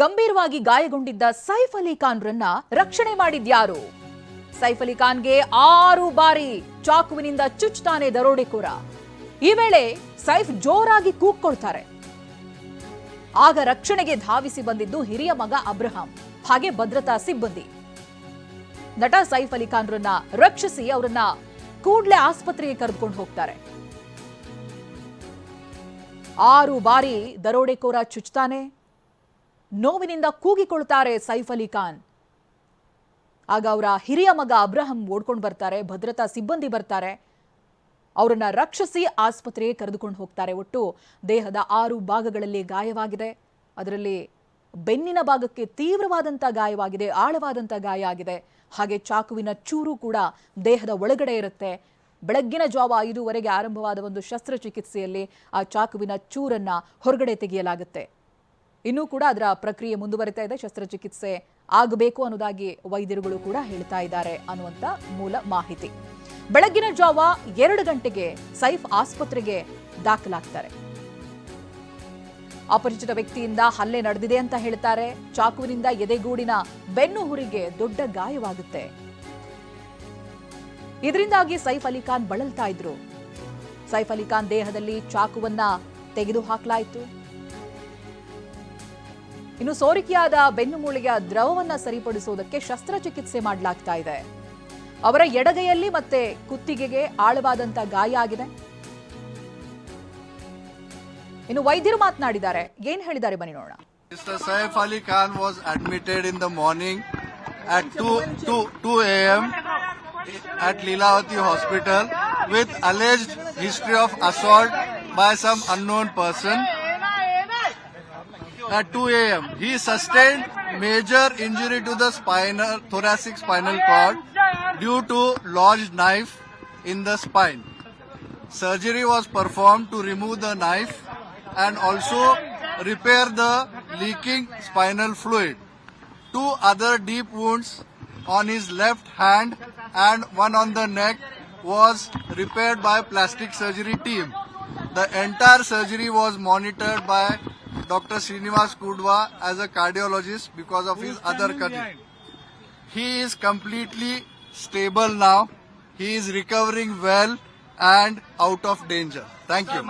ಗಂಭೀರವಾಗಿ ಗಾಯಗೊಂಡಿದ್ದ ಸೈಫ್ ಅಲಿ ಖಾನ್ರನ್ನ ರಕ್ಷಣೆ ಮಾಡಿದ್ಯಾರು? ಸೈಫ್ ಅಲಿ ಖಾನ್ಗೆ 6 ಬಾರಿ ಚಾಕುವಿನಿಂದ ಚುಚ್ಚುತ್ತಾನೆ ದರೋಡೆಕೋರ. ಈ ವೇಳೆ ಸೈಫ್ ಜೋರಾಗಿ ಕೂಗ್ಕೊಳ್ತಾರೆ. ಆಗ ರಕ್ಷಣೆಗೆ ಧಾವಿಸಿ ಬಂದಿದ್ದು ಹಿರಿಯ ಮಗ ಅಬ್ರಹಾಂ ಹಾಗೆ ಭದ್ರತಾ ಸಿಬ್ಬಂದಿ. ನಟ ಸೈಫ್ ಅಲಿ ಖಾನ್ರನ್ನ ರಕ್ಷಿಸಿ ಅವರನ್ನ ಕೂಡ್ಲೆ ಆಸ್ಪತ್ರೆಗೆ ಕರೆದುಕೊಂಡು ಹೋಗ್ತಾರೆ. 6 ಬಾರಿ ದರೋಡೆಕೋರ ಚುಚ್ಚುತ್ತಾನೆ. ನೋವಿನಿಂದ ಕೂಗಿಕೊಳ್ತಾರೆ ಸೈಫ್ ಅಲಿ ಖಾನ್. ಆಗ ಅವರ ಹಿರಿಯ ಮಗ ಅಬ್ರಹಾಂ ಓಡ್ಕೊಂಡು ಬರ್ತಾರೆ, ಭದ್ರತಾ ಸಿಬ್ಬಂದಿ ಬರ್ತಾರೆ, ಅವರನ್ನ ರಕ್ಷಿಸಿ ಆಸ್ಪತ್ರೆಗೆ ಕರೆದುಕೊಂಡು ಹೋಗ್ತಾರೆ. ಒಟ್ಟು ದೇಹದ 6 ಭಾಗಗಳಲ್ಲಿ ಗಾಯವಾಗಿದೆ. ಅದರಲ್ಲಿ ಬೆನ್ನಿನ ಭಾಗಕ್ಕೆ ತೀವ್ರವಾದಂಥ ಗಾಯವಾಗಿದೆ, ಆಳವಾದಂಥ ಗಾಯ ಆಗಿದೆ. ಹಾಗೆ ಚಾಕುವಿನ ಚೂರು ಕೂಡ ದೇಹದ ಒಳಗಡೆ ಇರುತ್ತೆ. ಬೆಳಗ್ಗಿನ ಜಾವ 5:15 ಆರಂಭವಾದ ಒಂದು ಶಸ್ತ್ರಚಿಕಿತ್ಸೆಯಲ್ಲಿ ಆ ಚಾಕುವಿನ ಚೂರನ್ನ ಹೊರಗಡೆ ತೆಗೆಯಲಾಗುತ್ತೆ. ಇನ್ನೂ ಕೂಡ ಅದರ ಪ್ರಕ್ರಿಯೆ ಮುಂದುವರಿತಾ ಇದೆ. ಶಸ್ತ್ರಚಿಕಿತ್ಸೆ ಆಗಬೇಕು ಅನ್ನೋದಾಗಿ ವೈದ್ಯರುಗಳು ಕೂಡ ಹೇಳ್ತಾ ಇದ್ದಾರೆ ಅನ್ನುವಂಥ ಮೂಲ ಮಾಹಿತಿ. ಬೆಳಗ್ಗಿನ ಜಾವ 2 ಗಂಟೆಗೆ ಸೈಫ್ ಆಸ್ಪತ್ರೆಗೆ ದಾಖಲಾಗ್ತಾರೆ. ಅಪರಿಚಿತ ವ್ಯಕ್ತಿಯಿಂದ ಹಲ್ಲೆ ನಡೆದಿದೆ ಅಂತ ಹೇಳ್ತಾರೆ. ಚಾಕುವಿನಿಂದ ಎದೆಗೂಡಿನ ಬೆನ್ನು ಹುರಿಗೆ ದೊಡ್ಡ ಗಾಯವಾಗುತ್ತೆ. ಇದರಿಂದಾಗಿ ಸೈಫ್ ಅಲಿ ಖಾನ್ ಬಳಲ್ತಾ ಇದ್ರು. ಸೈಫ್ ಅಲಿ ಖಾನ್ ದೇಹದಲ್ಲಿ ಚಾಕುವನ್ನ ತೆಗೆದು ಹಾಕಲಾಯಿತು. ಇನ್ನು ಸೋರಿಕೆಯಾದ ಬೆನ್ನು ಮೂಳೆಯ ದ್ರವವನ್ನ ಸರಿಪಡಿಸುವುದಕ್ಕೆ ಶಸ್ತ್ರಚಿಕಿತ್ಸೆ ಮಾಡಲಾಗ್ತಾ ಇದೆ. ಅವರ ಎಡಗೈಯಲ್ಲಿ ಮತ್ತೆ ಕುತ್ತಿಗೆಗೆ ಆಳವಾದಂತ ಗಾಯ ಆಗಿದೆ. ಇನ್ನು ವೈದ್ಯರು ಮಾತನಾಡಿದ್ದಾರೆ. ಏನ್ ಹೇಳಿದ್ದಾರೆ ಬನ್ನಿ ನೋಡೋಣ. Mr. Saif Ali Khan was admitted in the morning at 2 a.m. at Leelavati Hospital with alleged history of assault by some unknown person. At 2 a.m. he sustained major injury to the thoracic spinal cord due to lodged knife in the spine. Surgery was performed to remove the knife and also repair the leaking spinal fluid. 2 other deep wounds on his left hand and one on the neck was repaired by plastic surgery team. The entire surgery was monitored by Dr. Srinivas Kudwa as a cardiologist because of his other condition. He is completely stable now. He is recovering well and out of danger. Thank you.